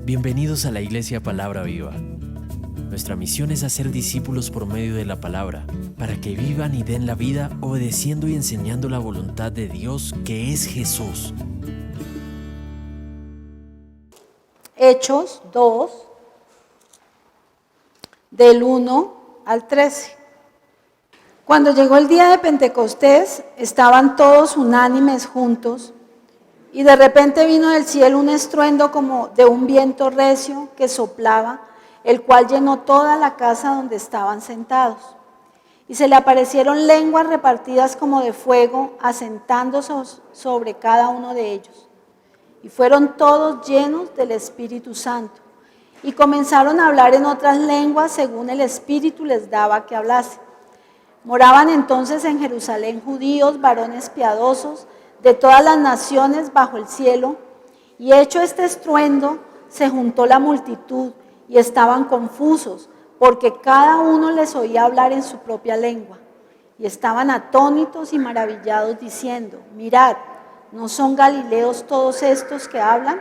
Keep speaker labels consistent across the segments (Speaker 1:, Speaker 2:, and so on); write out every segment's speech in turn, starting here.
Speaker 1: Bienvenidos a la Iglesia Palabra Viva. Nuestra misión es hacer discípulos por medio de la palabra, para que vivan y den la vida obedeciendo y enseñando la voluntad de Dios, que es Jesús.
Speaker 2: Hechos 2, del 1 al 13. Cuando llegó el día de Pentecostés, estaban todos unánimes juntos, y de repente vino del cielo un estruendo como de un viento recio que soplaba, el cual llenó toda la casa donde estaban sentados. Y se le aparecieron lenguas repartidas como de fuego, asentándose sobre cada uno de ellos. Y fueron todos llenos del Espíritu Santo, y comenzaron a hablar en otras lenguas según el Espíritu les daba que hablase. Moraban entonces en Jerusalén judíos, varones piadosos, de todas las naciones bajo el cielo, y hecho este estruendo, se juntó la multitud, y estaban confusos, porque cada uno les oía hablar en su propia lengua. Y estaban atónitos y maravillados, diciendo: mirad, ¿no son galileos todos estos que hablan?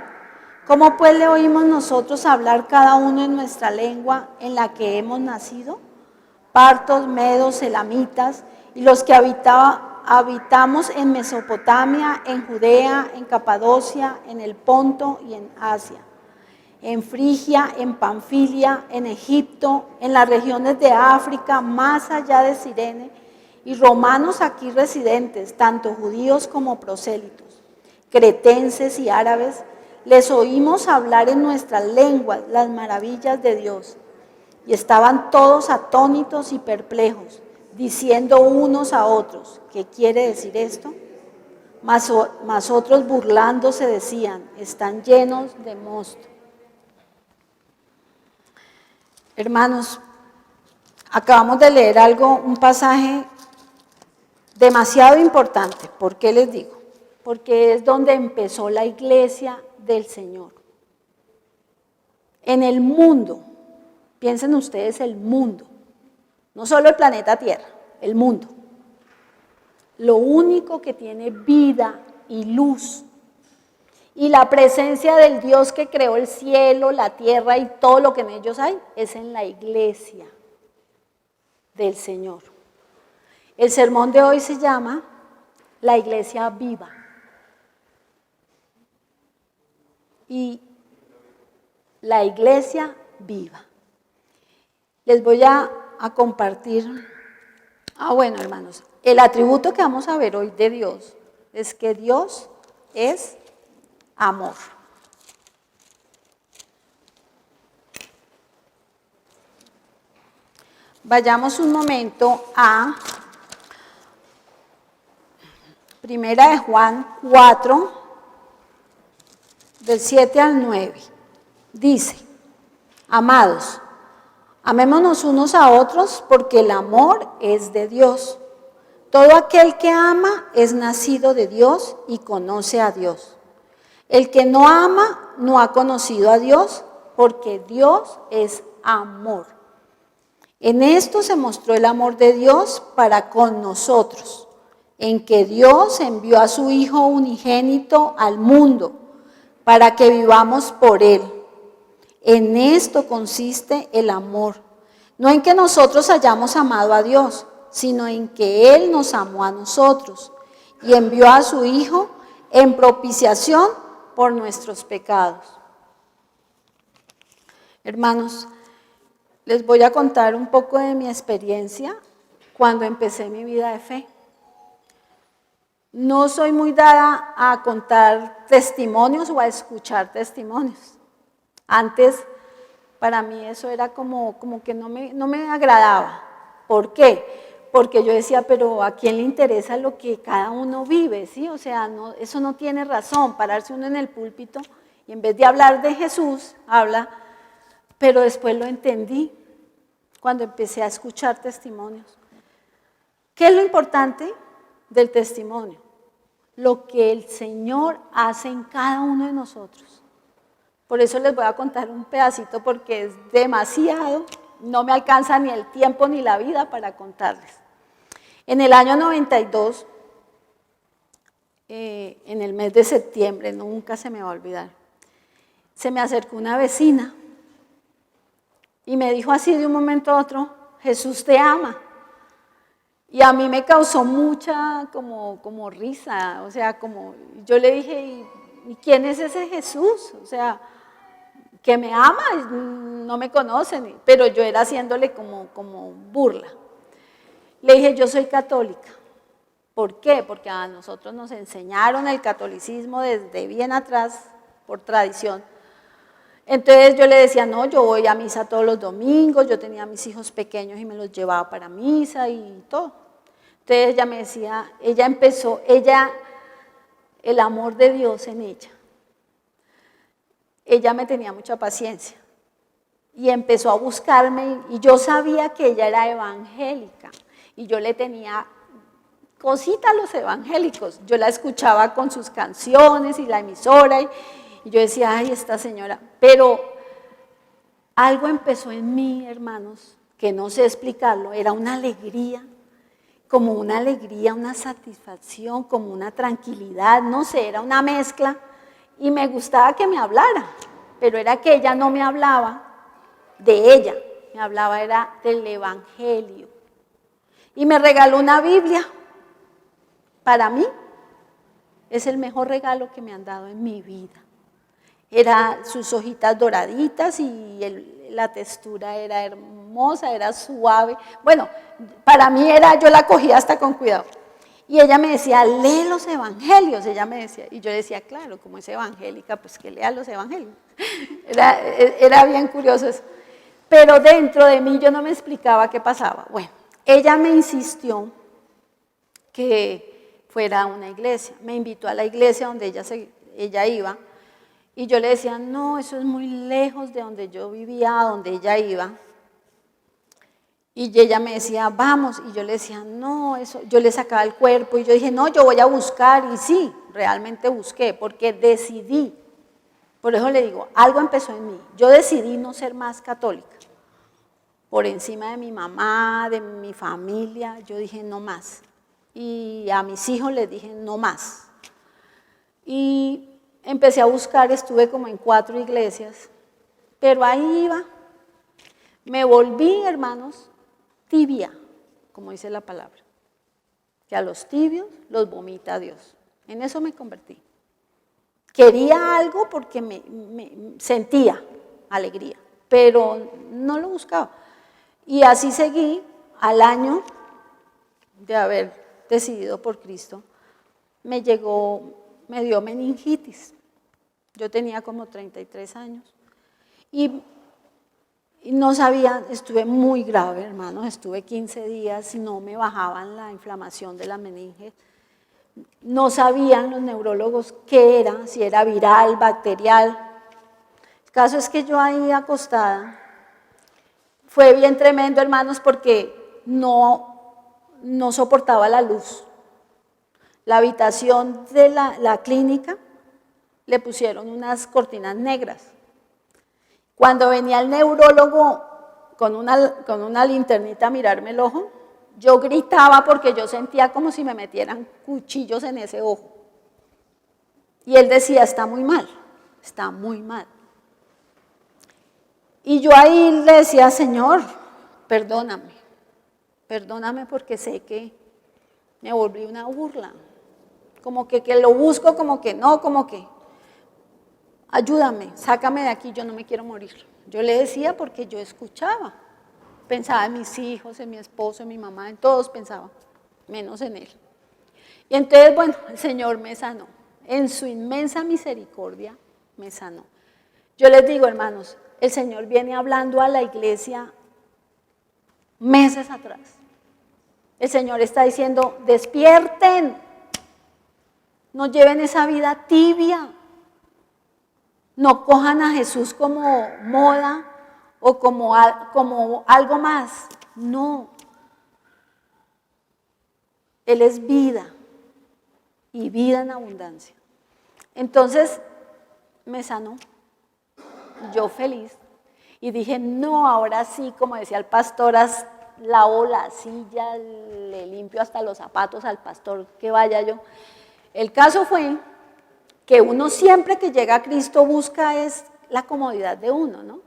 Speaker 2: ¿Cómo pues le oímos nosotros hablar cada uno en nuestra lengua en la que hemos nacido? Partos, medos, elamitas, y los que habitamos en Mesopotamia, en Judea, en Capadocia, en el Ponto y en Asia, en Frigia, en Panfilia, en Egipto, en las regiones de África, más allá de Cirene, y romanos aquí residentes, tanto judíos como prosélitos, cretenses y árabes, les oímos hablar en nuestras lenguas las maravillas de Dios. Y estaban todos atónitos y perplejos, diciendo unos a otros: ¿qué quiere decir esto? Mas otros burlándose decían: están llenos de mosto. Hermanos, acabamos de leer un pasaje demasiado importante. ¿Por qué les digo? Porque es donde empezó la iglesia del Señor. En el mundo, piensen ustedes el mundo, no solo el planeta Tierra, el mundo. Lo único que tiene vida y luz y la presencia del Dios que creó el cielo, la tierra y todo lo que en ellos hay, es en la iglesia del Señor. El sermón de hoy se llama La Iglesia Viva. Y la Iglesia Viva. Les voy a compartir, bueno, hermanos, el atributo que vamos a ver hoy de Dios es que Dios es amor. Vayamos un momento a Primera de Juan 4, del 7 al 9. Dice: amados, amémonos unos a otros, porque el amor es de Dios. Todo aquel que ama es nacido de Dios y conoce a Dios. El que no ama no ha conocido a Dios, porque Dios es amor. En esto se mostró el amor de Dios para con nosotros, en que Dios envió a su Hijo unigénito al mundo, para que vivamos por Él. En esto consiste el amor, no en que nosotros hayamos amado a Dios, sino en que Él nos amó a nosotros y envió a su Hijo en propiciación por nuestros pecados. Hermanos, les voy a contar un poco de mi experiencia cuando empecé mi vida de fe. No soy muy dada a contar testimonios o a escuchar testimonios. Antes, para mí eso era como que no me agradaba. ¿Por qué? Porque yo decía, pero ¿a quién le interesa lo que cada uno vive? ¿Sí? O sea, eso no tiene razón, pararse uno en el púlpito y en vez de hablar de Jesús, habla. Pero después lo entendí cuando empecé a escuchar testimonios. ¿Qué es lo importante del testimonio? Lo que el Señor hace en cada uno de nosotros. Por eso les voy a contar un pedacito, porque es demasiado, no me alcanza ni el tiempo ni la vida para contarles. En el año 92, en el mes de septiembre, nunca se me va a olvidar, se me acercó una vecina y me dijo así de un momento a otro, Jesús te ama. Y a mí me causó mucha como risa, o sea, yo le dije, ¿y quién es ese Jesús? O sea, que me ama, no me conocen, pero yo era haciéndole como burla. Le dije, yo soy católica. ¿Por qué? Porque a nosotros nos enseñaron el catolicismo desde bien atrás, por tradición. Entonces yo le decía, no, yo voy a misa todos los domingos, yo tenía a mis hijos pequeños y me los llevaba para misa y todo. Entonces ella me decía, el amor de Dios en ella me tenía mucha paciencia y empezó a buscarme y yo sabía que ella era evangélica y yo le tenía cositas a los evangélicos, yo la escuchaba con sus canciones y la emisora y yo decía, ay, esta señora, pero algo empezó en mí, hermanos, que no sé explicarlo, era una alegría, una satisfacción, como una tranquilidad, no sé, era una mezcla y me gustaba que me hablara, pero era que ella no me hablaba de ella, me hablaba era del evangelio y me regaló una Biblia. Para mí es el mejor regalo que me han dado en mi vida. Era sus hojitas doraditas y la textura era hermosa, era suave. Bueno, para mí yo la cogía hasta con cuidado. Y ella me decía, lee los evangelios, ella me decía. Y yo decía, claro, como es evangélica, pues que lea los evangelios. Era bien curioso eso. Pero dentro de mí yo no me explicaba qué pasaba. Bueno, ella me insistió que fuera a una iglesia. Me invitó a la iglesia donde ella iba. Y yo le decía, no, eso es muy lejos de donde yo vivía, a donde ella iba. Y ella me decía, vamos. Y yo le decía, no, eso. Yo le sacaba el cuerpo y yo dije, no, yo voy a buscar. Y sí, realmente busqué, porque decidí. Por eso le digo, algo empezó en mí. Yo decidí no ser más católica. Por encima de mi mamá, de mi familia, yo dije, no más. Y a mis hijos les dije, no más. Y empecé a buscar, estuve como en 4 iglesias, pero ahí iba. Me volví, hermanos, tibia, como dice la palabra, que a los tibios los vomita Dios. En eso me convertí. Quería algo porque me sentía alegría, pero no lo buscaba. Y así seguí al año de haber decidido por Cristo, me dio meningitis. Yo tenía como 33 años y no sabía, estuve muy grave, hermanos, estuve 15 días, no me bajaban la inflamación de la meninge. No sabían los neurólogos qué era, si era viral, bacterial. El caso es que yo ahí acostada, fue bien tremendo, hermanos, porque no soportaba la luz. La habitación de la clínica le pusieron unas cortinas negras. Cuando venía el neurólogo con una linternita a mirarme el ojo, yo gritaba porque yo sentía como si me metieran cuchillos en ese ojo. Y él decía, está muy mal, está muy mal. Y yo ahí le decía, Señor, perdóname porque sé que me volví una burla. Como que lo busco, como que no, como que ayúdame, sácame de aquí, yo no me quiero morir. Yo le decía porque yo escuchaba, pensaba en mis hijos, en mi esposo, en mi mamá, en todos pensaba, menos en él. Y entonces, bueno, el Señor me sanó, en su inmensa misericordia me sanó. Yo les digo, hermanos, el Señor viene hablando a la iglesia meses atrás. El Señor está diciendo, despierten, no lleven esa vida tibia, no cojan a Jesús como moda o como algo más, no. Él es vida y vida en abundancia. Entonces me sanó, yo feliz, y dije, no, ahora sí, como decía el pastor, lavo la silla, le limpio hasta los zapatos al pastor que vaya yo. El caso fue que uno siempre que llega a Cristo busca es la comodidad de uno, ¿no?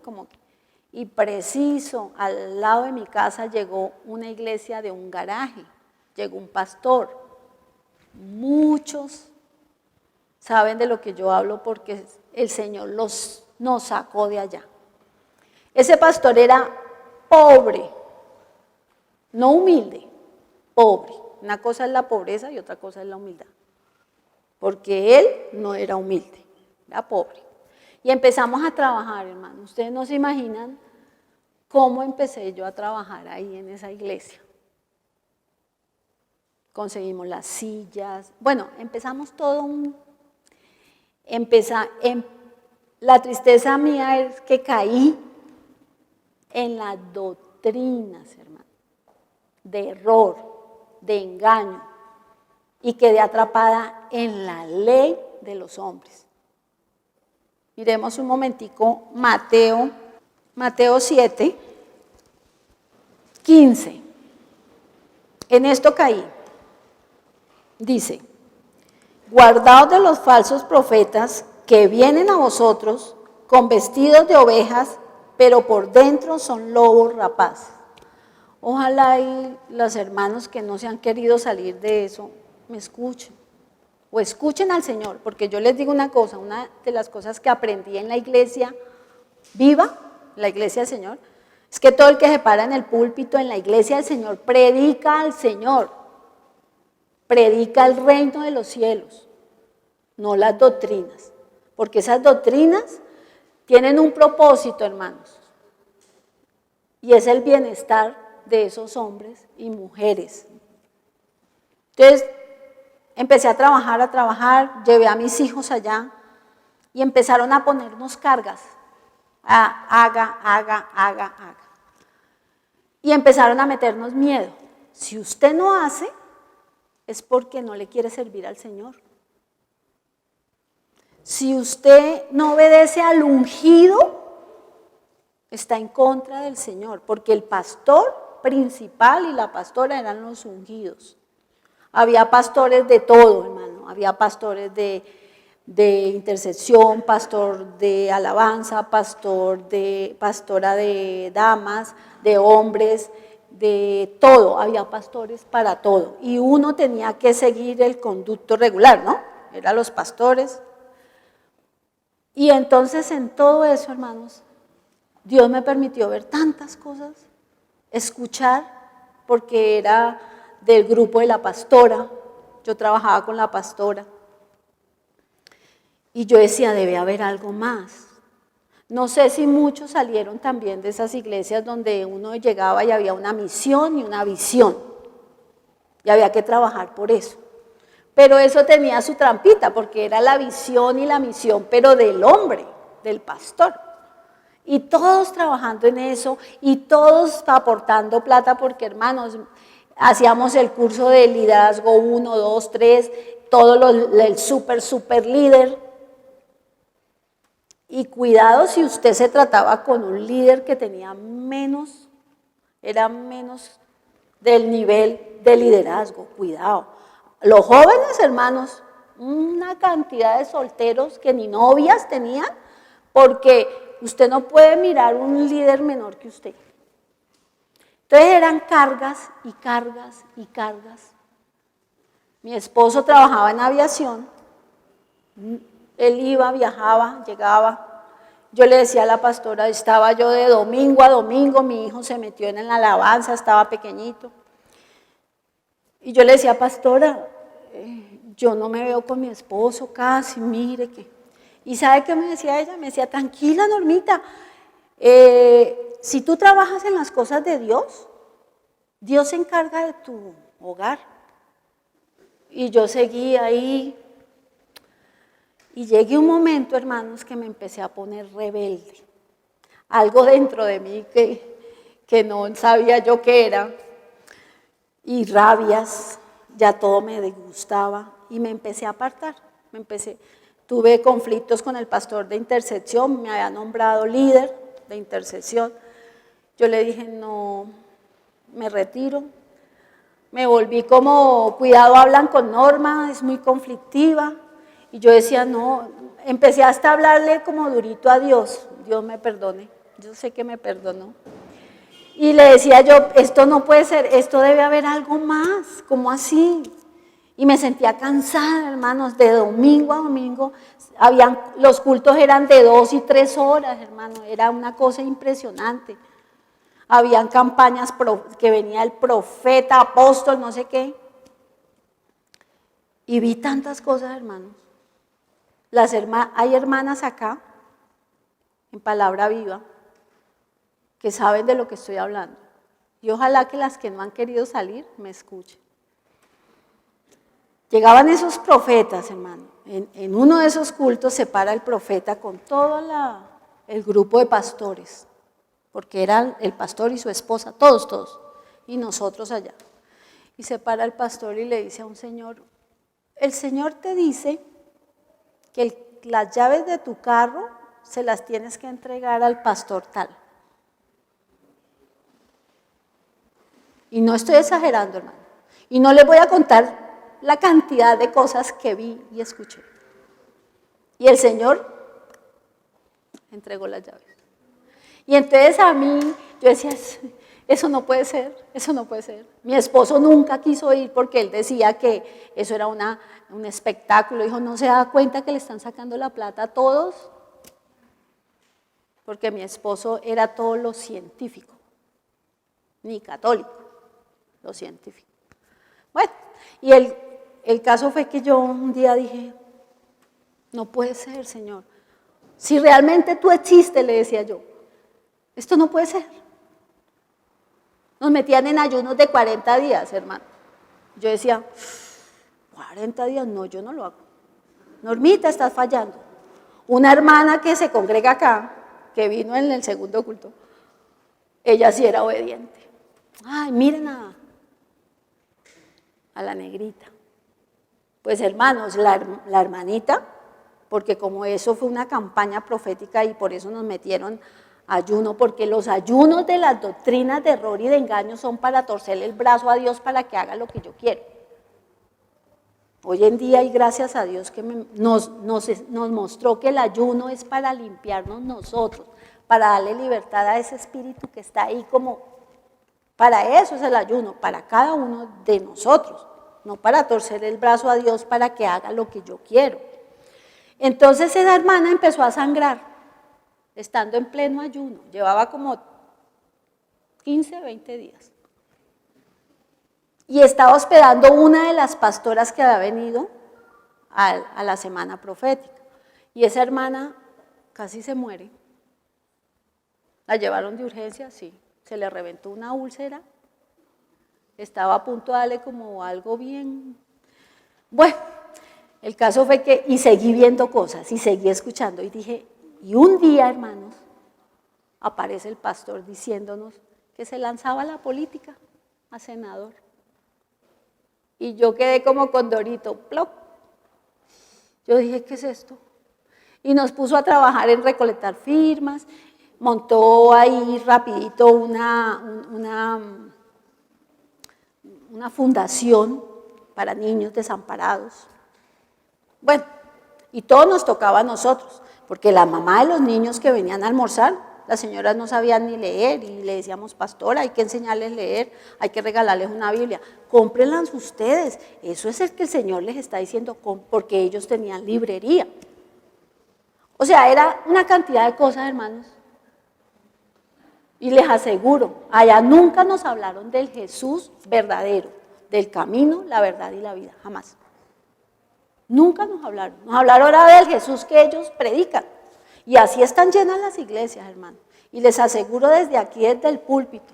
Speaker 2: Y preciso, al lado de mi casa llegó una iglesia de un garaje, llegó un pastor. Muchos saben de lo que yo hablo porque el Señor nos sacó de allá. Ese pastor era pobre, no humilde, pobre. Una cosa es la pobreza y otra cosa es la humildad. Porque él no era humilde, era pobre. Y empezamos a trabajar, hermano. Ustedes no se imaginan cómo empecé yo a trabajar ahí en esa iglesia. Conseguimos las sillas. Bueno, empezamos todo la tristeza mía es que caí en las doctrinas, hermano, de error, de engaño, y quedé atrapada en la ley de los hombres. Miremos un momentico Mateo 7, 15. En esto caí. Dice, guardaos de los falsos profetas que vienen a vosotros con vestidos de ovejas, pero por dentro son lobos rapaces. Ojalá y los hermanos que no se han querido salir de eso me escuchen, o escuchen al Señor, porque yo les digo una cosa, una de las cosas que aprendí en la iglesia viva, la iglesia del Señor, es que todo el que se para en el púlpito en la iglesia del Señor predica al Señor, predica el reino de los cielos, no las doctrinas, porque esas doctrinas tienen un propósito, hermanos, y es el bienestar de esos hombres y mujeres. Entonces, empecé a trabajar, llevé a mis hijos allá y empezaron a ponernos cargas. Haga. Y empezaron a meternos miedo. Si usted no hace, es porque no le quiere servir al Señor. Si usted no obedece al ungido, está en contra del Señor, porque el pastor principal y la pastora eran los ungidos. Había pastores de todo, hermano, había pastores de intercesión, pastor de alabanza, pastora de damas, de hombres, de todo, había pastores para todo. Y uno tenía que seguir el conducto regular, ¿no? Eran los pastores. Y entonces en todo eso, hermanos, Dios me permitió ver tantas cosas, escuchar, porque era del grupo de la pastora, yo trabajaba con la pastora, y yo decía, debe haber algo más. No sé si muchos salieron también de esas iglesias donde uno llegaba y había una misión y una visión, y había que trabajar por eso. Pero eso tenía su trampita, porque era la visión y la misión, pero del hombre, del pastor. Y todos trabajando en eso, y todos aportando plata, porque hermanos, hacíamos el curso de liderazgo 1, 2, 3, todo el super líder. Y cuidado si usted se trataba con un líder que tenía era menos del nivel de liderazgo, cuidado. Los jóvenes, hermanos, una cantidad de solteros que ni novias tenían, porque usted no puede mirar un líder menor que usted. Entonces eran cargas y cargas y cargas. Mi esposo trabajaba en aviación, él iba, viajaba, llegaba. Yo le decía a la pastora, estaba yo de domingo a domingo, mi hijo se metió en la alabanza, estaba pequeñito. Y yo le decía, pastora, yo no me veo con mi esposo casi, mire que... ¿Y sabe qué me decía ella? Me decía, tranquila, Normita, si tú trabajas en las cosas de Dios, Dios se encarga de tu hogar. Y yo seguí ahí, y llegué un momento, hermanos, que me empecé a poner rebelde. Algo dentro de mí que no sabía yo qué era, y rabias, ya todo me disgustaba, y me empecé a apartar, tuve conflictos con el pastor de intercesión, me había nombrado líder de intercesión. Yo le dije, no, me retiro. Me volví como, cuidado, hablan con Norma, es muy conflictiva. Y yo decía, no, empecé hasta a hablarle como durito a Dios. Dios me perdone, yo sé que me perdonó. Y le decía yo, esto no puede ser, esto debe haber algo más, ¿cómo así? Y me sentía cansada, hermanos, de domingo a domingo. Los cultos eran de 2 y 3 horas, hermano, era una cosa impresionante. Habían campañas que venía el profeta, apóstol, no sé qué. Y vi tantas cosas, hermanos. Hay hermanas acá, en Palabra Viva, que saben de lo que estoy hablando. Y ojalá que las que no han querido salir me escuchen. Llegaban esos profetas, hermano. En uno de esos cultos se para el profeta con todo el grupo de pastores, porque eran el pastor y su esposa, todos, y nosotros allá. Y se para el pastor y le dice a un señor, el Señor te dice que las llaves de tu carro se las tienes que entregar al pastor tal. Y no estoy exagerando, hermano. Y no les voy a contar la cantidad de cosas que vi y escuché. Y el Señor entregó las llaves. Y entonces a mí, yo decía, eso no puede ser, eso no puede ser. Mi esposo nunca quiso ir porque él decía que eso era un espectáculo. Dijo, ¿no se da cuenta que le están sacando la plata a todos? Porque mi esposo era todo lo científico, ni católico, lo científico. Bueno, y el caso fue que yo un día dije, no puede ser, Señor. Si realmente tú existes, le decía yo, esto no puede ser. Nos metían en ayunos de 40 días, hermano. Yo decía, 40 días, no, yo no lo hago. Normita, estás fallando. Una hermana que se congrega acá, que vino en el segundo culto, ella sí era obediente. Ay, miren a la negrita. Pues hermanos, la hermanita, porque como eso fue una campaña profética y por eso nos metieron ayuno, porque los ayunos de las doctrinas de error y de engaño son para torcerle el brazo a Dios para que haga lo que yo quiero. Hoy en día, y gracias a Dios que nos mostró que el ayuno es para limpiarnos nosotros, para darle libertad a ese espíritu que está ahí como, para eso es el ayuno, para cada uno de nosotros, no para torcer el brazo a Dios para que haga lo que yo quiero. Entonces esa hermana empezó a sangrar, estando en pleno ayuno, llevaba como 15, 20 días. Y estaba hospedando una de las pastoras que había venido a la semana profética. Y esa hermana casi se muere. La llevaron de urgencia, sí. Se le reventó una úlcera. Estaba a punto de darle como algo bien. Bueno, el caso fue que, y seguí viendo cosas, y seguí escuchando. Y dije, y un día, hermanos, aparece el pastor diciéndonos que se lanzaba a la política, a senador. Y yo quedé como condorito, plop. Yo dije, ¿qué es esto? Y nos puso a trabajar en recolectar firmas, montó ahí rapidito una fundación para niños desamparados. Bueno, y todo nos tocaba a nosotros, porque la mamá de los niños que venían a almorzar, las señoras no sabían ni leer y le decíamos, pastora, hay que enseñarles a leer, hay que regalarles una Biblia, cómprenlas ustedes, eso es el que el Señor les está diciendo, porque ellos tenían librería. O sea, era una cantidad de cosas, hermanos. Y les aseguro, allá nunca nos hablaron del Jesús verdadero, del camino, la verdad y la vida, jamás. Nunca nos hablaron ahora del Jesús que ellos predican. Y así están llenas las iglesias, hermano. Y les aseguro desde aquí, desde el púlpito,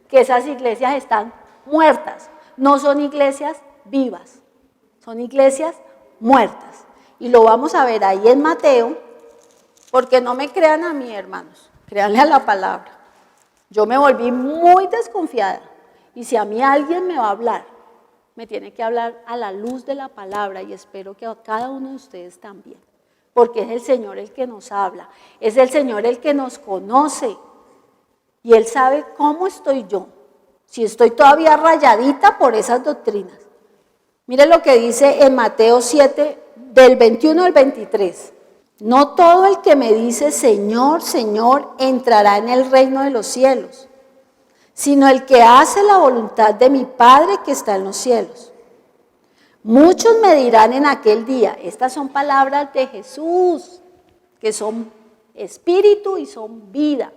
Speaker 2: que esas iglesias están muertas. No son iglesias vivas, son iglesias muertas. Y lo vamos a ver ahí en Mateo, porque no me crean a mí, hermanos, créanle a la palabra. Yo me volví muy desconfiada. Y si a mí alguien me va a hablar, me tiene que hablar a la luz de la palabra y espero que a cada uno de ustedes también. Porque es el Señor el que nos habla, es el Señor el que nos conoce y Él sabe cómo estoy yo, si estoy todavía rayadita por esas doctrinas. Mire lo que dice en Mateo 7, del 21 al 23. No todo el que me dice Señor, Señor, entrará en el reino de los cielos, sino el que hace la voluntad de mi Padre que está en los cielos. Muchos me dirán en aquel día, estas son palabras de Jesús, que son espíritu y son vida.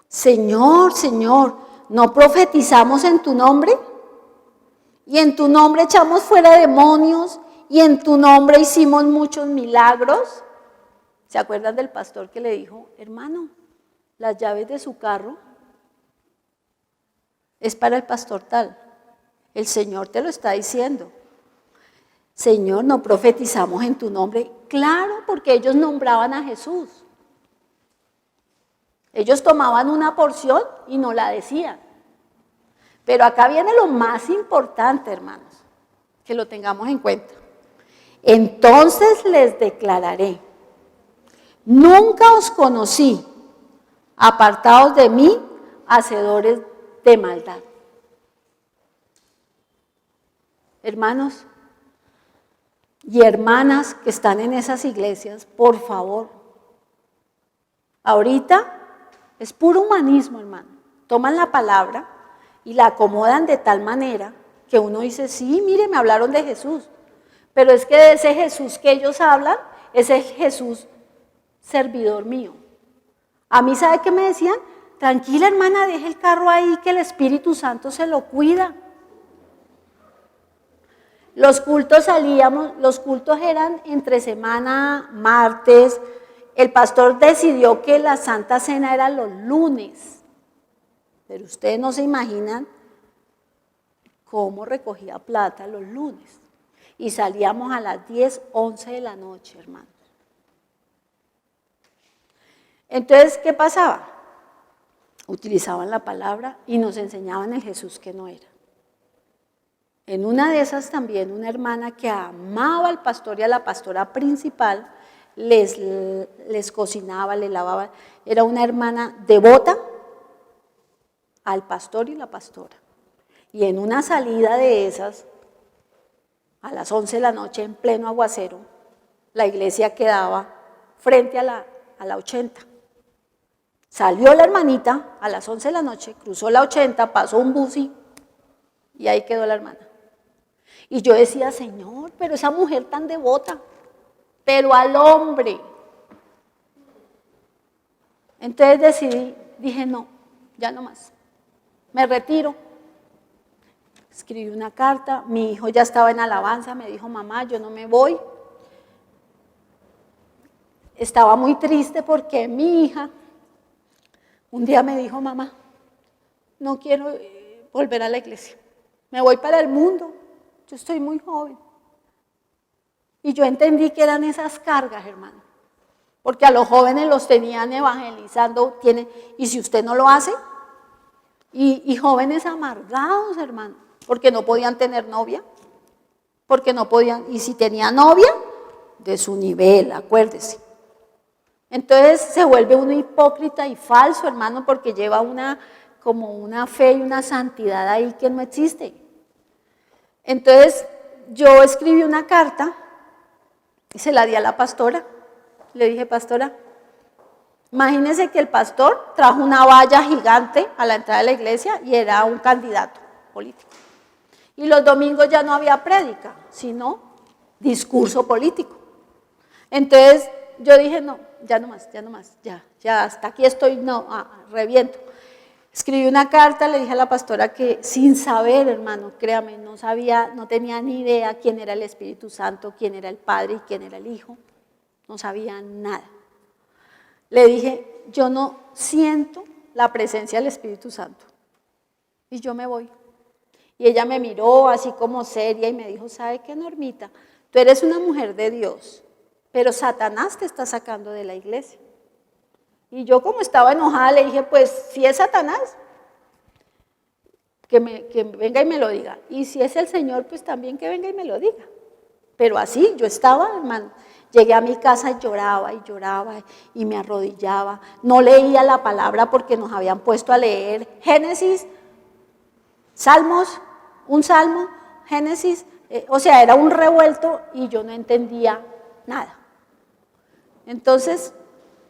Speaker 2: Señor, Señor, ¿no profetizamos en tu nombre? Y en tu nombre echamos fuera demonios, y en tu nombre hicimos muchos milagros. ¿Se acuerdan del pastor que le dijo, hermano, las llaves de su carro es para el pastor tal? El Señor te lo está diciendo. Señor, ¿no profetizamos en tu nombre? Claro, porque ellos nombraban a Jesús. Ellos tomaban una porción y no la decían. Pero acá viene lo más importante, hermanos, que lo tengamos en cuenta. Entonces les declararé, nunca os conocí, apartados de mí, hacedores de maldad. Hermanos y hermanas que están en esas iglesias, por favor, ahorita es puro humanismo, hermano. Toman la palabra y la acomodan de tal manera que uno dice, sí, mire, me hablaron de Jesús. Pero es que de ese Jesús que ellos hablan, es el Jesús servidor mío. A mí, ¿sabe qué me decían? Tranquila, hermana, deje el carro ahí, que el Espíritu Santo se lo cuida. Los cultos eran entre semana, martes. El pastor decidió que la Santa Cena era los lunes. Pero ustedes no se imaginan cómo recogía plata los lunes. Y salíamos a las 10, 11 de la noche, hermanos. Entonces, ¿qué pasaba? Utilizaban la palabra y nos enseñaban el Jesús que no era. En una de esas también, una hermana que amaba al pastor y a la pastora principal, les cocinaba, les lavaba. Era una hermana devota al pastor y la pastora. Y en una salida de esas, a las 11 de la noche, en pleno aguacero, la iglesia quedaba frente a la 80. Salió la hermanita a las 11 de la noche, cruzó la 80, pasó un bus y ahí quedó la hermana. Y yo decía, Señor, pero esa mujer tan devota, pero al hombre. Entonces dije, no, ya no más, me retiro. Escribí una carta, mi hijo ya estaba en alabanza, me dijo, mamá, yo no me voy. Estaba muy triste porque mi hija un día me dijo, mamá, no quiero volver a la iglesia, me voy para el mundo, yo estoy muy joven. Y yo entendí que eran esas cargas, hermano, porque a los jóvenes los tenían evangelizando, y si usted no lo hace, y jóvenes amargados, hermano, porque no podían tener novia, porque no podían, y si tenía novia, de su nivel, acuérdese. Entonces se vuelve uno hipócrita y falso, hermano, porque lleva como una fe y una santidad ahí que no existe. Entonces yo escribí una carta y se la di a la pastora. Le dije, pastora, imagínese que el pastor trajo una valla gigante a la entrada de la iglesia y era un candidato político. Y los domingos ya no había prédica, sino discurso político. Entonces yo dije, no, ya no más, ya hasta aquí estoy, no, reviento. Escribí una carta, le dije a la pastora que sin saber, hermano, créame, no tenía ni idea quién era el Espíritu Santo, quién era el Padre y quién era el Hijo, no sabía nada. Le dije, yo no siento la presencia del Espíritu Santo y yo me voy. Y ella me miró así como seria y me dijo, ¿sabe qué, Normita? Tú eres una mujer de Dios, pero Satanás te está sacando de la iglesia. Y yo, como estaba enojada, le dije, pues si es Satanás, que venga y me lo diga. Y si es el Señor, pues también que venga y me lo diga. Pero así yo estaba, hermano. Llegué a mi casa y lloraba y me arrodillaba. No leía la palabra porque nos habían puesto a leer Génesis, Salmos, un salmo, Génesis. O sea, era un revuelto y yo no entendía nada. Entonces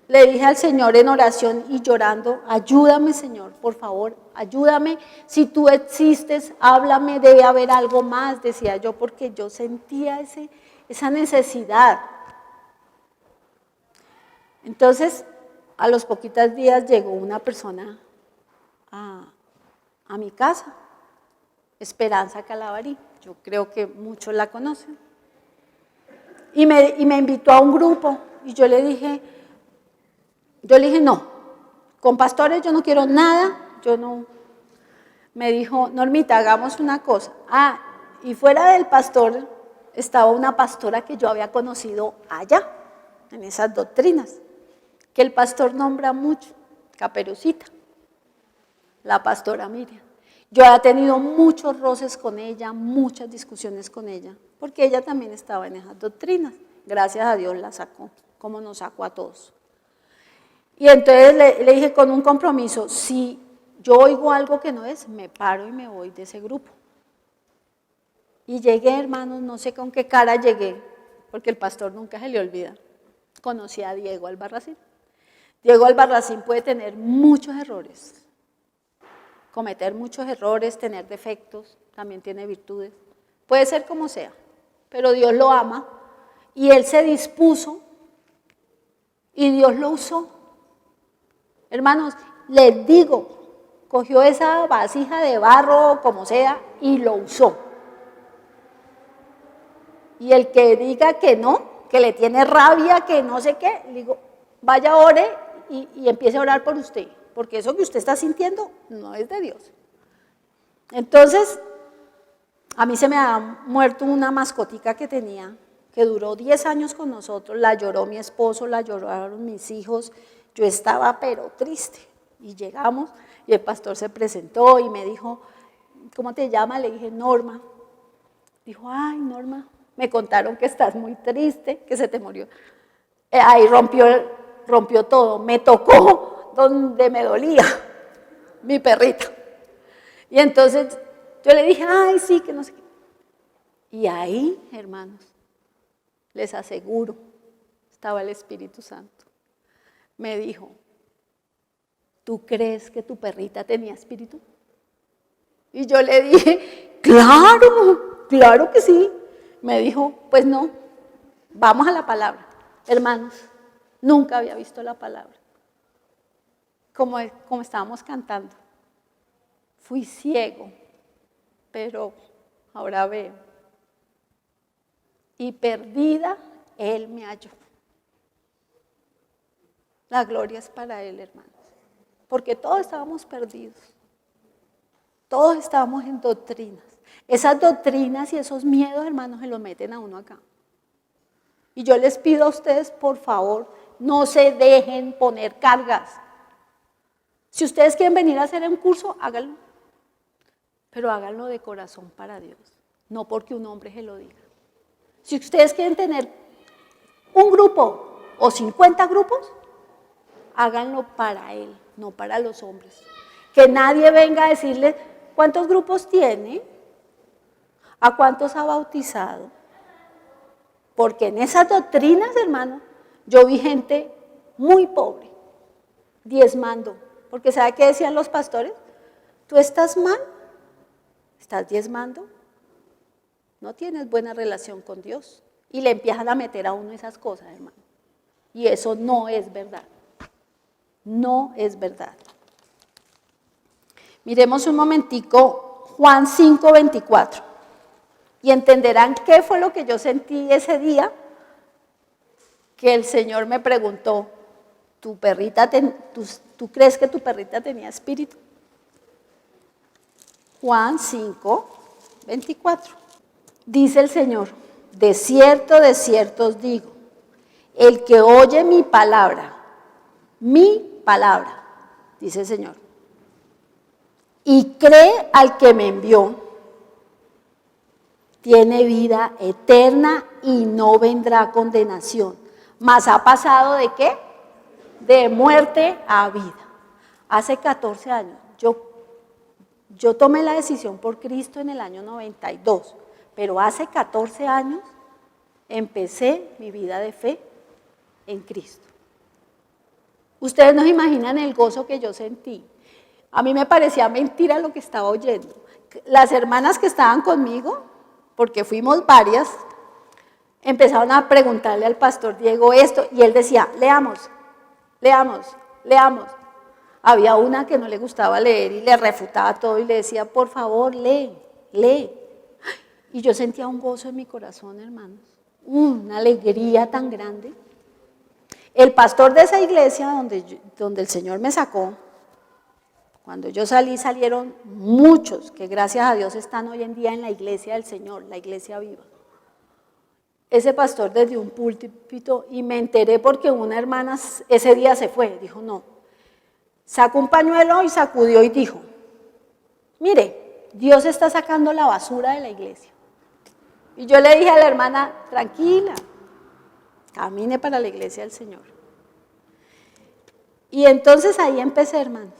Speaker 2: le dije al Señor en oración y llorando, ayúdame Señor, por favor, ayúdame. Si tú existes, háblame, debe haber algo más, decía yo, porque yo sentía esa necesidad. Entonces, a los poquitos días llegó una persona a mi casa, Esperanza Calabarí, yo creo que muchos la conocen, y me invitó a un grupo, y yo le dije, no, con pastores yo no quiero nada, me dijo, Normita, hagamos una cosa, y fuera del pastor estaba una pastora que yo había conocido allá, en esas doctrinas, que el pastor nombra mucho, Caperucita, la pastora Miriam. Yo había tenido muchos roces con ella, muchas discusiones con ella, porque ella también estaba en esas doctrinas. Gracias a Dios la sacó, como nos sacó a todos. Y entonces le dije con un compromiso, si yo oigo algo que no es, me paro y me voy de ese grupo. Y llegué, hermanos, no sé con qué cara llegué, porque el pastor nunca se le olvida. Conocí a Diego Albarracín. Diego Albarracín puede tener muchos errores, cometer muchos errores, tener defectos, también tiene virtudes. Puede ser como sea, pero Dios lo ama y él se dispuso y Dios lo usó. Hermanos, les digo, cogió esa vasija de barro, como sea, y lo usó. Y el que diga que no, que le tiene rabia, que no sé qué, le digo, vaya, ore y empiece a orar por usted, porque eso que usted está sintiendo no es de Dios. Entonces, a mí se me ha muerto una mascotica que tenía, que duró 10 años con nosotros, la lloró mi esposo, la lloraron mis hijos, yo estaba pero triste. Y llegamos y el pastor se presentó y me dijo, ¿cómo te llamas? Le dije, Norma. Dijo, ay, Norma, me contaron que estás muy triste, que se te murió. Ahí rompió todo, me tocó donde me dolía, mi perrita. Y entonces yo le dije, ay, sí, que no sé qué. Y ahí, hermanos, les aseguro, estaba el Espíritu Santo. Me dijo, ¿tú crees que tu perrita tenía espíritu? Y yo le dije, claro que sí. Me dijo, pues no, vamos a la palabra. Hermanos, nunca había visto la palabra. Como estábamos cantando, fui ciego, pero ahora veo. Y perdida, Él me halló. La gloria es para Él, hermanos, porque todos estábamos perdidos. Todos estábamos en doctrinas. Esas doctrinas y esos miedos, hermanos, se los meten a uno acá. Y yo les pido a ustedes, por favor, no se dejen poner cargas. Si ustedes quieren venir a hacer un curso, háganlo. Pero háganlo de corazón para Dios, no porque un hombre se lo diga. Si ustedes quieren tener un grupo o 50 grupos, háganlo para Él, no para los hombres. Que nadie venga a decirle cuántos grupos tiene, a cuántos ha bautizado. Porque en esas doctrinas, hermano, yo vi gente muy pobre, diezmando. Porque ¿sabe qué decían los pastores? Tú estás mal, estás diezmando, no tienes buena relación con Dios. Y le empiezan a meter a uno esas cosas, hermano. Y eso no es verdad. No es verdad. Miremos un momentico Juan 5:24 y entenderán qué fue lo que yo sentí ese día que el Señor me preguntó, ¿tú crees que tu perrita tenía espíritu? Juan 5:24. Dice el Señor, de cierto os digo, el que oye mi palabra, dice el Señor, y cree al que me envió, tiene vida eterna y no vendrá a condenación, mas ha pasado ¿de qué? De muerte a vida. Hace 14 años, yo tomé la decisión por Cristo en el año 92, pero hace 14 años empecé mi vida de fe en Cristo. Ustedes no se imaginan el gozo que yo sentí. A mí me parecía mentira lo que estaba oyendo. Las hermanas que estaban conmigo, porque fuimos varias, empezaron a preguntarle al pastor Diego esto, y él decía, leamos, leamos, leamos. Había una que no le gustaba leer y le refutaba todo y le decía, por favor, lee, lee. Y yo sentía un gozo en mi corazón, hermanos, una alegría tan grande. El pastor de esa iglesia donde el Señor me sacó, cuando yo salí, salieron muchos que gracias a Dios están hoy en día en la iglesia del Señor, la iglesia viva. Ese pastor desde un púlpito, y me enteré porque una hermana ese día se fue, dijo no, sacó un pañuelo y sacudió y dijo, mire, Dios está sacando la basura de la iglesia. Y yo le dije a la hermana, tranquila, camine para la iglesia del Señor. Y entonces ahí empecé, hermanos.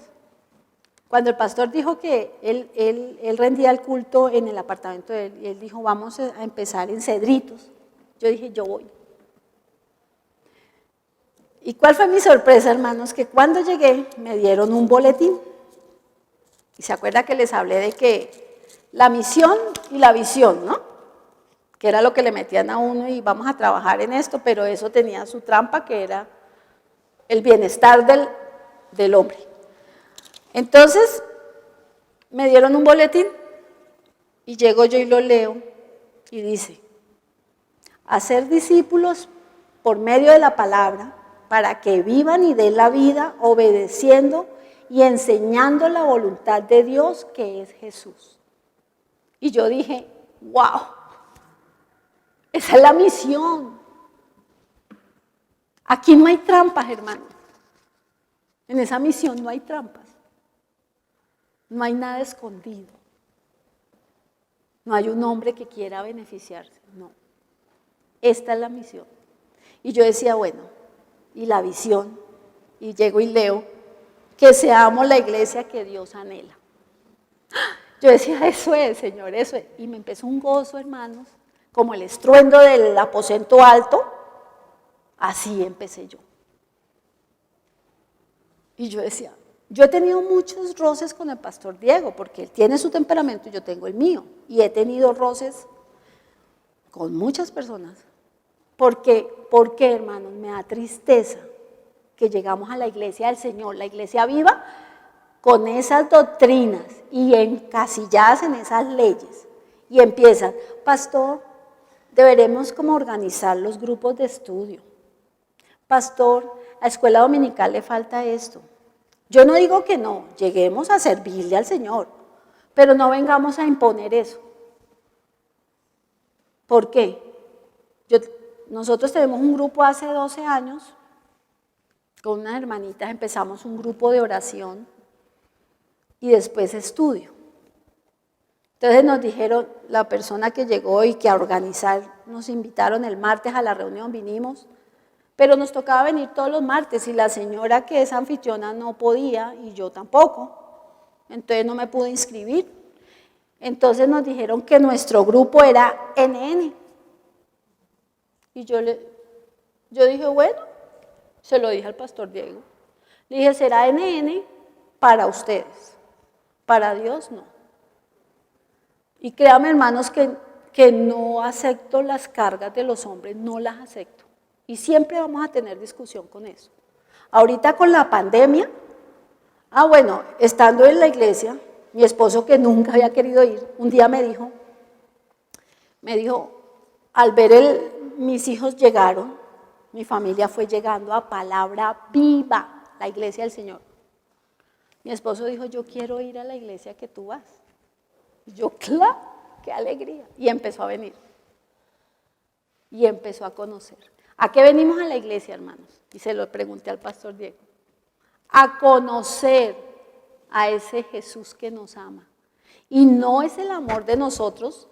Speaker 2: Cuando el pastor dijo que él rendía el culto en el apartamento de él, y él dijo, vamos a empezar en Cedritos, yo dije, yo voy. ¿Y cuál fue mi sorpresa, hermanos? Que cuando llegué me dieron un boletín. Y se acuerda que les hablé de que la misión y la visión, ¿no? Que era lo que le metían a uno y vamos a trabajar en esto, pero eso tenía su trampa, que era el bienestar del hombre. Entonces, me dieron un boletín y llego yo y lo leo y dice, hacer discípulos por medio de la palabra para que vivan y den la vida obedeciendo y enseñando la voluntad de Dios que es Jesús. Y yo dije, wow, esa es la misión. Aquí no hay trampas, hermano. En esa misión no hay trampas. No hay nada escondido. No hay un hombre que quiera beneficiarse, no. Esta es la misión. Y yo decía, bueno, y la visión, y llego y leo, que seamos la iglesia que Dios anhela. Yo decía, eso es, Señor, eso es. Y me empezó un gozo, hermanos, como el estruendo del aposento alto, así empecé yo. Y yo decía, yo he tenido muchos roces con el pastor Diego, porque él tiene su temperamento y yo tengo el mío. Y he tenido roces con muchas personas. ¿Por qué, hermanos? Me da tristeza que llegamos a la iglesia del Señor, la iglesia viva, con esas doctrinas y encasilladas en esas leyes. Y empiezan, pastor, deberemos como organizar los grupos de estudio. Pastor, a escuela dominical le falta esto. Yo no digo que no, lleguemos a servirle al Señor, pero no vengamos a imponer eso. ¿Por qué? Nosotros tenemos un grupo hace 12 años, con unas hermanitas empezamos un grupo de oración y después estudio. Entonces nos dijeron, la persona que llegó y que a organizar, nos invitaron el martes a la reunión, vinimos, pero nos tocaba venir todos los martes y la señora que es anfitriona no podía y yo tampoco, entonces no me pude inscribir. Entonces nos dijeron que nuestro grupo era NN. Y yo dije, bueno, se lo dije al pastor Diego. Le dije, será NN para ustedes, para Dios no. Y créanme, hermanos, que no acepto las cargas de los hombres, no las acepto. Y siempre vamos a tener discusión con eso. Ahorita con la pandemia, bueno, estando en la iglesia, mi esposo que nunca había querido ir, un día me dijo, al ver mis hijos llegaron, mi familia fue llegando a Palabra Viva, la iglesia del Señor. Mi esposo dijo, yo quiero ir a la iglesia que tú vas. Y yo, claro, qué alegría. Y empezó a venir. Y empezó a conocer. ¿A qué venimos a la iglesia, hermanos? Y se lo pregunté al pastor Diego. A conocer a ese Jesús que nos ama. Y no es el amor de nosotros,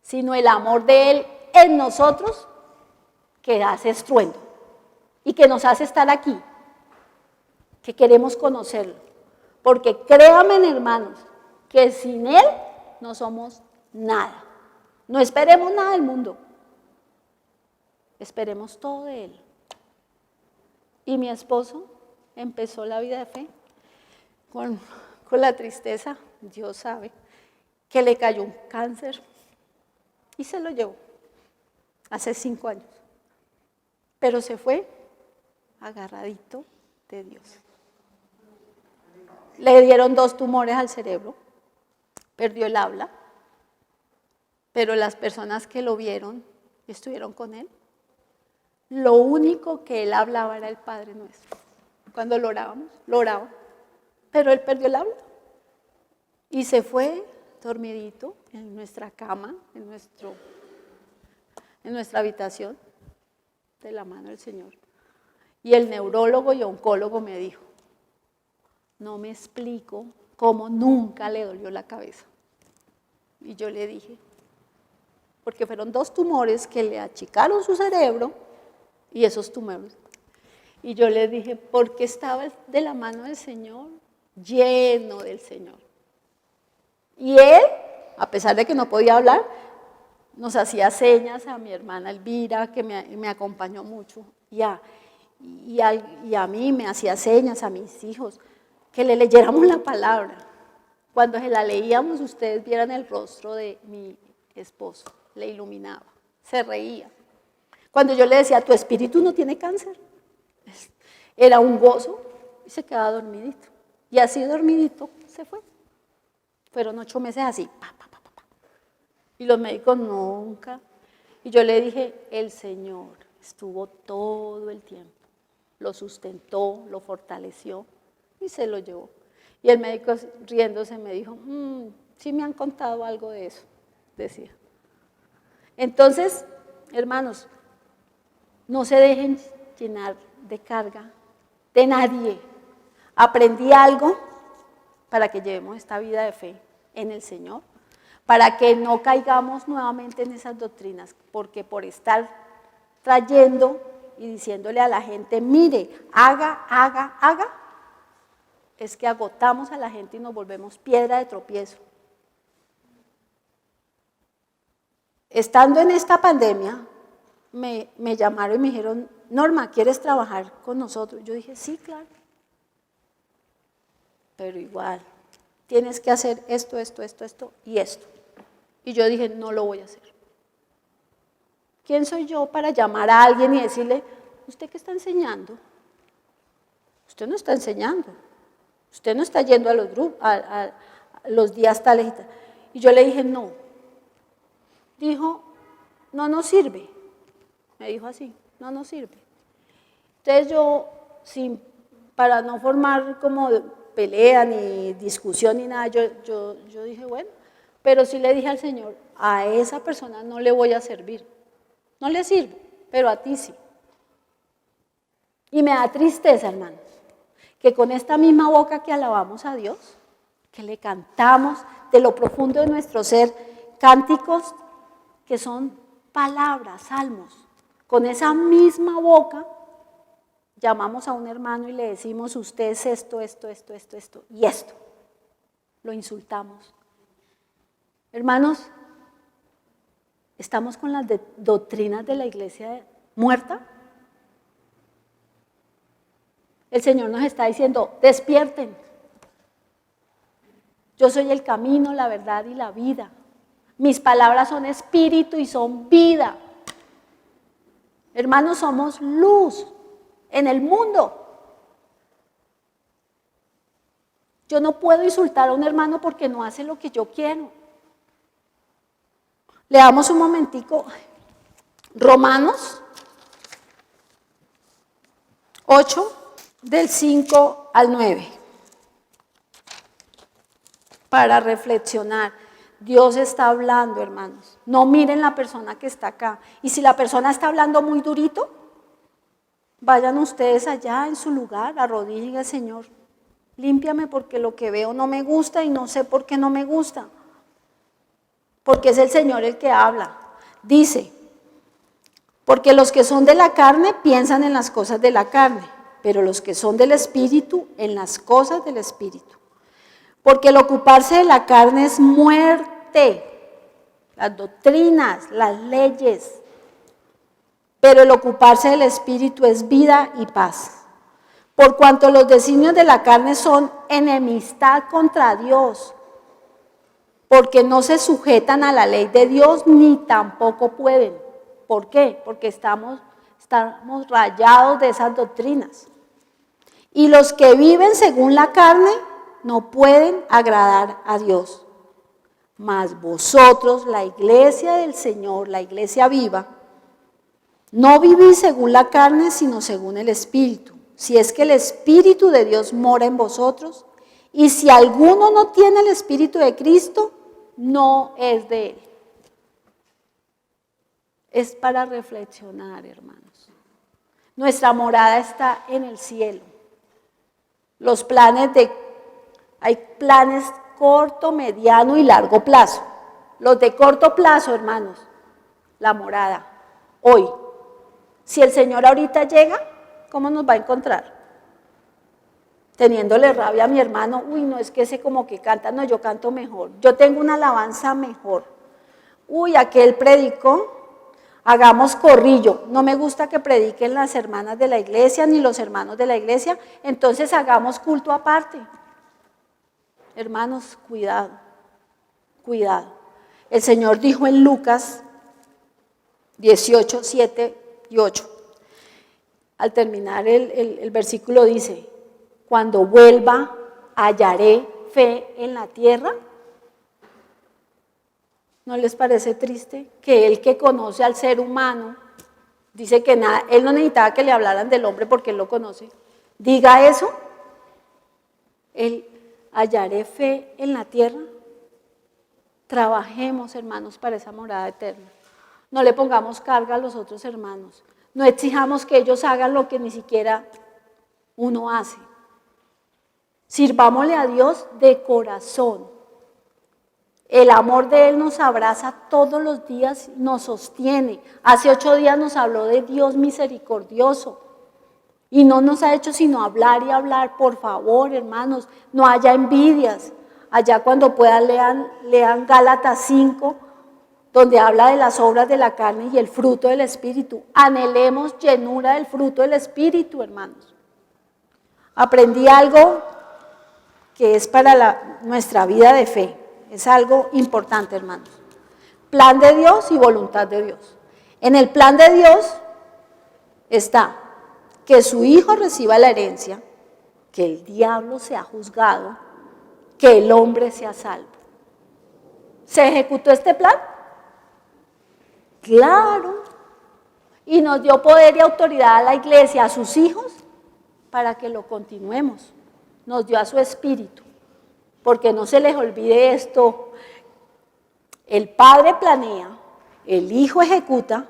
Speaker 2: sino el amor de Él en nosotros que hace estruendo y que nos hace estar aquí, que queremos conocerlo. Porque créanme, hermanos, que sin Él no somos nada. No esperemos nada del mundo. Esperemos todo de Él. Y mi esposo empezó la vida de fe con la tristeza, Dios sabe, que le cayó un cáncer y se lo llevó hace 5 años. Pero se fue agarradito de Dios. Le dieron 2 tumores al cerebro, perdió el habla, pero las personas que lo vieron y estuvieron con él, lo único que él hablaba era el Padre Nuestro. Cuando lo orábamos, lo oraba, pero él perdió el habla y se fue dormidito en nuestra cama, en nuestra habitación, de la mano del Señor. Y el neurólogo y oncólogo me dijo, no me explico cómo nunca le dolió la cabeza. Y yo le dije, porque fueron 2 tumores que le achicaron su cerebro y esos tumores. Y yo le dije, porque estaba de la mano del Señor, lleno del Señor. Y él, a pesar de que no podía hablar, nos hacía señas a mi hermana Elvira, que me acompañó mucho, y a mí me hacía señas, a mis hijos, que le leyéramos la palabra. Cuando se la leíamos, ustedes vieran el rostro de mi esposo, le iluminaba, se reía. Cuando yo le decía, tu espíritu no tiene cáncer, era un gozo y se quedaba dormidito. Y así dormidito se fue. Fueron 8 meses así, y los médicos nunca. Y yo le dije, el Señor estuvo todo el tiempo, lo sustentó, lo fortaleció y se lo llevó. Y el médico riéndose me dijo, sí me han contado algo de eso, decía. Entonces, hermanos, no se dejen llenar de carga de nadie. Aprendí algo para que llevemos esta vida de fe en el Señor, para que no caigamos nuevamente en esas doctrinas, porque por estar trayendo y diciéndole a la gente, mire, haga, es que agotamos a la gente y nos volvemos piedra de tropiezo. Estando en esta pandemia, me llamaron y me dijeron, Norma, ¿quieres trabajar con nosotros? Yo dije, sí, claro. Pero igual, tienes que hacer esto y esto. Y yo dije, no lo voy a hacer. ¿Quién soy yo para llamar a alguien y decirle, ¿usted qué está enseñando? Usted no está enseñando. Usted no está yendo a los grupos, a los días tales y tales. Y yo le dije, no. Dijo, no nos sirve. Me dijo así, no nos sirve. Entonces yo, para no formar como pelea, ni discusión, ni nada, yo dije, bueno, pero sí le dije al Señor, a esa persona no le voy a servir. No le sirvo, pero a ti sí. Y me da tristeza, hermanos, que con esta misma boca que alabamos a Dios, que le cantamos de lo profundo de nuestro ser, cánticos que son palabras, salmos, con esa misma boca llamamos a un hermano y le decimos, usted es esto y esto. Lo insultamos. Hermanos, ¿estamos con las doctrinas de la iglesia muerta? El Señor nos está diciendo, despierten. Yo soy el camino, la verdad y la vida. Mis palabras son espíritu y son vida. Hermanos, somos luz en el mundo. Yo no puedo insultar a un hermano porque no hace lo que yo quiero. Leamos un momentico Romanos 8, del 5 al 9, para reflexionar. Dios está hablando, hermanos. No miren la persona que está acá. Y si la persona está hablando muy durito, vayan ustedes allá en su lugar, arrodíllense al Señor. Límpiame porque lo que veo no me gusta y no sé por qué no me gusta. Porque es el Señor el que habla. Dice, porque los que son de la carne piensan en las cosas de la carne, pero los que son del Espíritu en las cosas del Espíritu. Porque el ocuparse de la carne es muerte, las doctrinas, las leyes, pero el ocuparse del Espíritu es vida y paz. por cuanto los designios de la carne son enemistad contra Dios, porque no se sujetan a la ley de Dios ni tampoco pueden. ¿Por qué? Porque estamos rayados de esas doctrinas. Y los que viven según la carne no pueden agradar a Dios. Mas vosotros, la iglesia del Señor, la iglesia viva, no vivís según la carne, sino según el Espíritu. Si es que el Espíritu de Dios mora en vosotros, y si alguno no tiene el Espíritu de Cristo, no es de Él. Es para reflexionar, hermanos. Nuestra morada está en el cielo. Hay planes corto, mediano y largo plazo. Los de corto plazo, hermanos, la morada, hoy. Si el Señor ahorita llega, ¿cómo nos va a encontrar? Teniéndole rabia a mi hermano, uy, no, es que ese como que canta, no, yo canto mejor, yo tengo una alabanza mejor. Uy, aquel predicó, hagamos corrillo, no me gusta que prediquen las hermanas de la iglesia ni los hermanos de la iglesia, entonces hagamos culto aparte. Hermanos, cuidado, cuidado. El Señor dijo en Lucas 18, 7 y 8, al terminar el versículo dice, cuando vuelva, hallaré fe en la tierra. ¿No les parece triste que él que conoce al ser humano, dice que nada, él no necesitaba que le hablaran del hombre porque él lo conoce, diga eso? Él, hallaré fe en la tierra. Trabajemos, hermanos, para esa morada eterna. No le pongamos carga a los otros hermanos. No exijamos que ellos hagan lo que ni siquiera uno hace. Sirvámosle a Dios de corazón. El amor de Él nos abraza todos los días, nos sostiene. Hace 8 días nos habló de Dios misericordioso y no nos ha hecho sino hablar y hablar. Por favor, hermanos, no haya envidias. Allá cuando puedan lean Gálatas 5, donde habla de las obras de la carne y el fruto del Espíritu. Anhelemos llenura del fruto del Espíritu, hermanos. Aprendí algo que es para nuestra vida de fe. Es algo importante, hermanos. Plan de Dios y voluntad de Dios. En el plan de Dios está que su hijo reciba la herencia, que el diablo sea juzgado, que el hombre sea salvo. ¿Se ejecutó este plan? Claro. Y nos dio poder y autoridad a la iglesia, a sus hijos, para que lo continuemos. Nos dio a su espíritu. Porque no se les olvide esto, el Padre planea, el Hijo ejecuta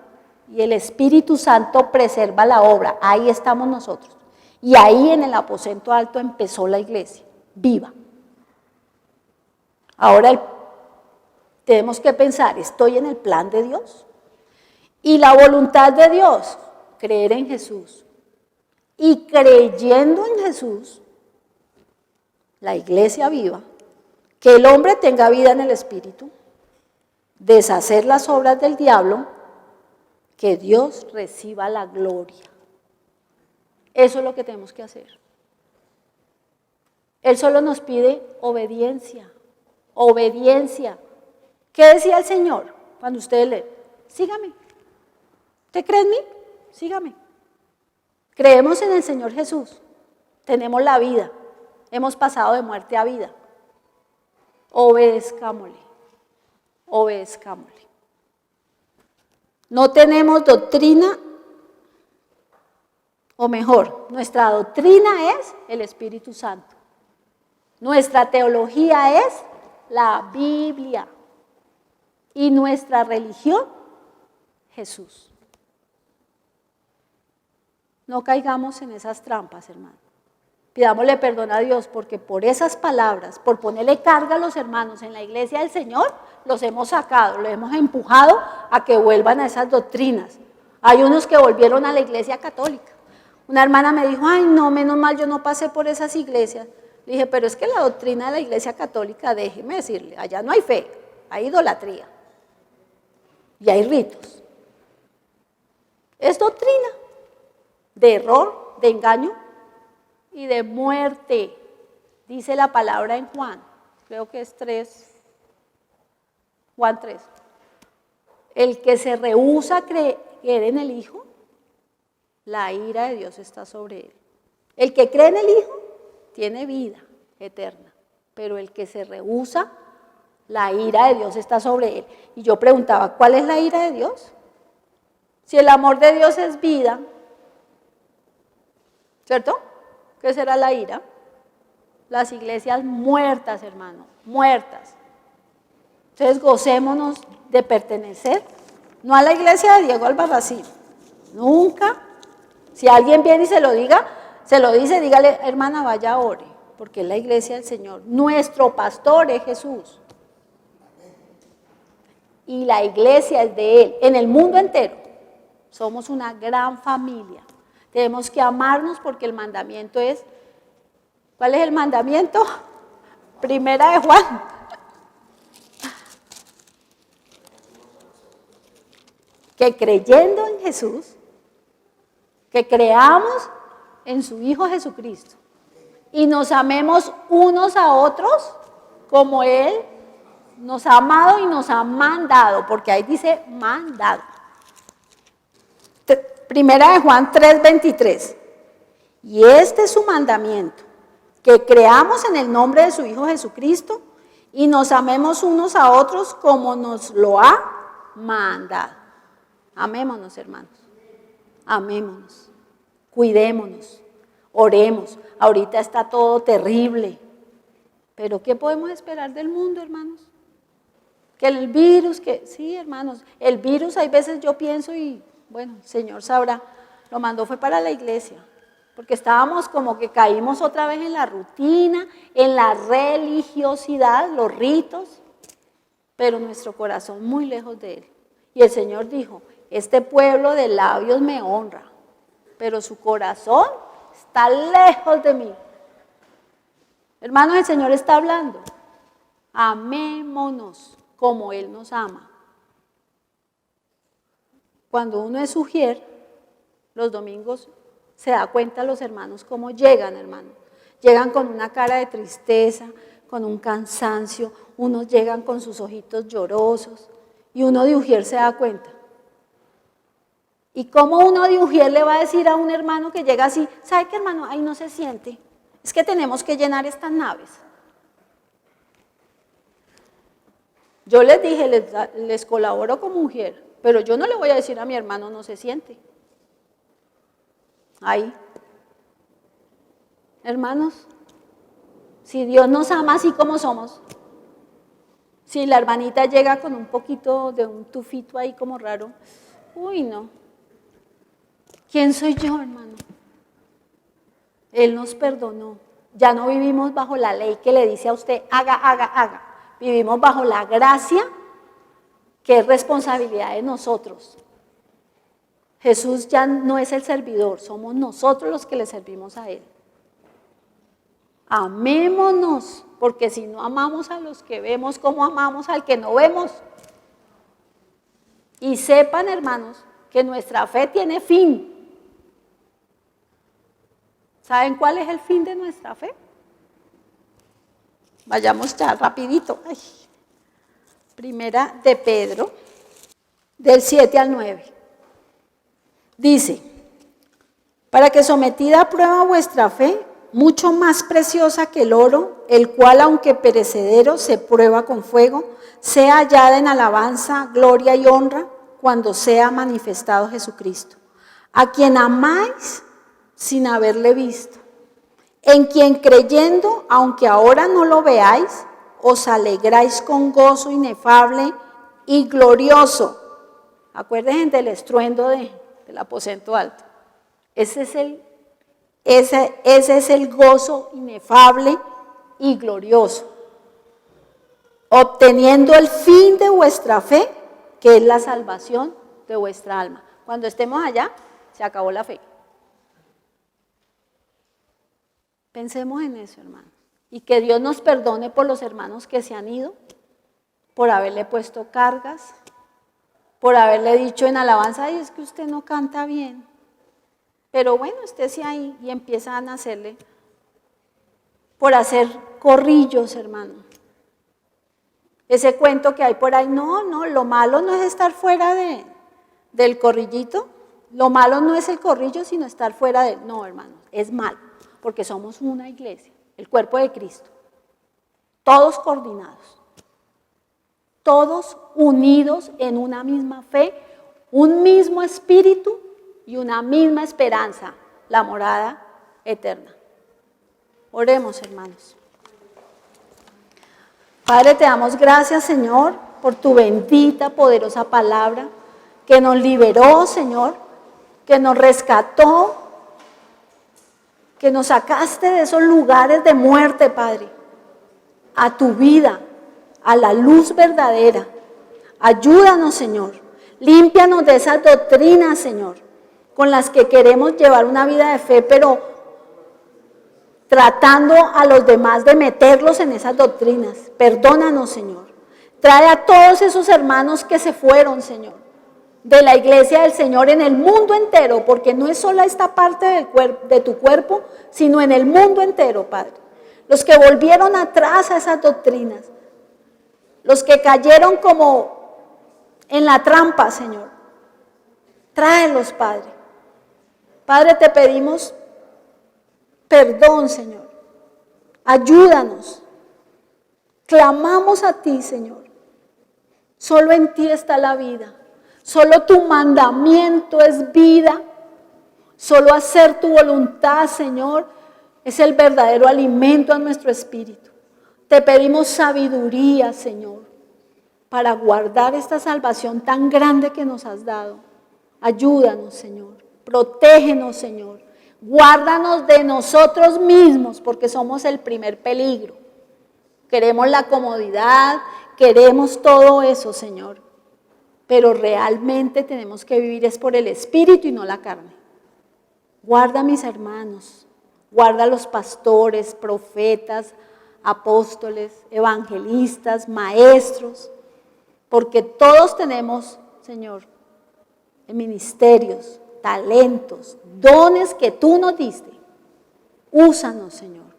Speaker 2: y el Espíritu Santo preserva la obra. Ahí estamos nosotros. Y ahí en el aposento alto empezó la iglesia, viva. Ahora tenemos que pensar, ¿estoy en el plan de Dios? Y la voluntad de Dios, creer en Jesús. Y creyendo en Jesús, la iglesia viva, que el hombre tenga vida en el Espíritu, deshacer las obras del diablo, que Dios reciba la gloria. Eso es lo que tenemos que hacer. Él solo nos pide obediencia, obediencia. ¿Qué decía el Señor cuando ustedes leen? Sígame. ¿Usted cree en mí? Sígame. Creemos en el Señor Jesús, tenemos la vida. Hemos pasado de muerte a vida. Obedezcámosle, obedezcámosle. No tenemos doctrina, o mejor, nuestra doctrina es el Espíritu Santo. Nuestra teología es la Biblia. Y nuestra religión, Jesús. No caigamos en esas trampas, hermano. Pidámosle perdón a Dios porque por esas palabras, por ponerle carga a los hermanos en la iglesia del Señor, los hemos sacado, los hemos empujado a que vuelvan a esas doctrinas. Hay unos que volvieron a la iglesia católica. Una hermana me dijo, ay no, menos mal yo no pasé por esas iglesias. Le dije, pero es que la doctrina de la iglesia católica, déjeme decirle, allá no hay fe, hay idolatría y hay ritos. Es doctrina de error, de engaño. y de muerte, dice la palabra en Juan, creo que es 3, Juan 3. El que se rehúsa a creer en el Hijo, la ira de Dios está sobre él. El que cree en el Hijo tiene vida eterna, pero el que se rehúsa, la ira de Dios está sobre él. Y yo preguntaba, ¿cuál es la ira de Dios? Si el amor de Dios es vida, ¿cierto? ¿Qué será la ira? Las iglesias muertas, hermano, muertas. Entonces gocémonos de pertenecer, no a la iglesia de Diego Albarracín, nunca. Si alguien viene y se lo dice, dígale, hermana, vaya, ore, porque es la iglesia del Señor. Nuestro pastor es Jesús. Y la iglesia es de Él, en el mundo entero. Somos una gran familia. Tenemos que amarnos porque el mandamiento es, ¿cuál es el mandamiento? Primera de Juan. Que creyendo en Jesús, que creamos en su Hijo Jesucristo y nos amemos unos a otros como Él nos ha amado y nos ha mandado, porque ahí dice mandado. Primera de Juan 3:23. Y este es su mandamiento, que creamos en el nombre de su Hijo Jesucristo y nos amemos unos a otros como nos lo ha mandado. Amémonos, hermanos. Amémonos. Cuidémonos. Oremos. Ahorita está todo terrible. Pero ¿qué podemos esperar del mundo, hermanos? Que el virus, sí, hermanos, el virus hay veces yo pienso y, bueno, el Señor sabrá, lo mandó fue para la iglesia, porque estábamos como que caímos otra vez en la rutina, en la religiosidad, los ritos, pero nuestro corazón muy lejos de Él. Y el Señor dijo, este pueblo de labios me honra, pero su corazón está lejos de mí. Hermanos, el Señor está hablando, amémonos como Él nos ama. Cuando uno es ujier, los domingos se da cuenta los hermanos cómo llegan, hermanos. Llegan con una cara de tristeza, con un cansancio, unos llegan con sus ojitos llorosos y uno de ujier se da cuenta. ¿Y cómo uno de ujier le va a decir a un hermano que llega así, ¿sabe qué, hermano? Ahí no se siente, es que tenemos que llenar estas naves. Yo les dije, les colaboro como ujier, pero yo no le voy a decir a mi hermano no se siente. Ahí. Hermanos, si Dios nos ama así como somos, si la hermanita llega con un poquito de un tufito ahí como raro, uy, no. ¿Quién soy yo, hermano? Él nos perdonó. Ya no vivimos bajo la ley que le dice a usted, haga, haga, haga. Vivimos bajo la gracia, que es responsabilidad de nosotros. Jesús ya no es el servidor, somos nosotros los que le servimos a Él. Amémonos, porque si no amamos a los que vemos, ¿cómo amamos al que no vemos? Y sepan, hermanos, que nuestra fe tiene fin. ¿Saben cuál es el fin de nuestra fe? Vayamos ya rapidito. Ay. Primera de Pedro, del 7 al 9. Dice, para que sometida a prueba vuestra fe, mucho más preciosa que el oro, el cual aunque perecedero se prueba con fuego, sea hallada en alabanza, gloria y honra cuando sea manifestado Jesucristo, a quien amáis sin haberle visto, en quien creyendo, aunque ahora no lo veáis, os alegráis con gozo inefable y glorioso. Acuérdense del estruendo del aposento alto. Ese es el gozo inefable y glorioso, obteniendo el fin de vuestra fe, que es la salvación de vuestra alma. Cuando estemos allá, se acabó la fe. Pensemos en eso, hermano. Y que Dios nos perdone por los hermanos que se han ido, por haberle puesto cargas, por haberle dicho en alabanza, ay, es que usted no canta bien. Pero bueno, estése ahí y empiezan a hacerle por hacer corrillos, hermano. Ese cuento que hay por ahí, no, lo malo no es estar fuera del corrillito, lo malo no es el corrillo, sino estar fuera de él. No, hermano, es malo, porque somos una iglesia, el cuerpo de Cristo, todos coordinados, todos unidos en una misma fe, un mismo espíritu y una misma esperanza, la morada eterna. Oremos, hermanos. Padre, te damos gracias, Señor, por tu bendita, poderosa palabra que nos liberó, Señor, que nos rescató, que nos sacaste de esos lugares de muerte, Padre, a tu vida, a la luz verdadera. Ayúdanos, Señor, límpianos de esas doctrinas, Señor, con las que queremos llevar una vida de fe, pero tratando a los demás de meterlos en esas doctrinas. Perdónanos, Señor. Trae a todos esos hermanos que se fueron, Señor, de la iglesia del Señor en el mundo entero, porque no es solo esta parte de tu cuerpo, sino en el mundo entero, Padre. Los que volvieron atrás a esas doctrinas, los que cayeron como en la trampa, Señor. Tráelos, Padre. Padre, te pedimos perdón, Señor. Ayúdanos. Clamamos a ti, Señor. Solo en ti está la vida. Solo tu mandamiento es vida. Solo hacer tu voluntad, Señor, es el verdadero alimento a nuestro espíritu. Te pedimos sabiduría, Señor, para guardar esta salvación tan grande que nos has dado. Ayúdanos, Señor. Protégenos, Señor. Guárdanos de nosotros mismos, porque somos el primer peligro. Queremos la comodidad, queremos todo eso, Señor. Pero realmente tenemos que vivir es por el Espíritu y no la carne. Guarda a mis hermanos, guarda a los pastores, profetas, apóstoles, evangelistas, maestros, porque todos tenemos, Señor, ministerios, talentos, dones que tú nos diste. Úsanos, Señor,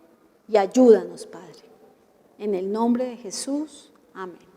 Speaker 2: y ayúdanos, Padre. En el nombre de Jesús, amén.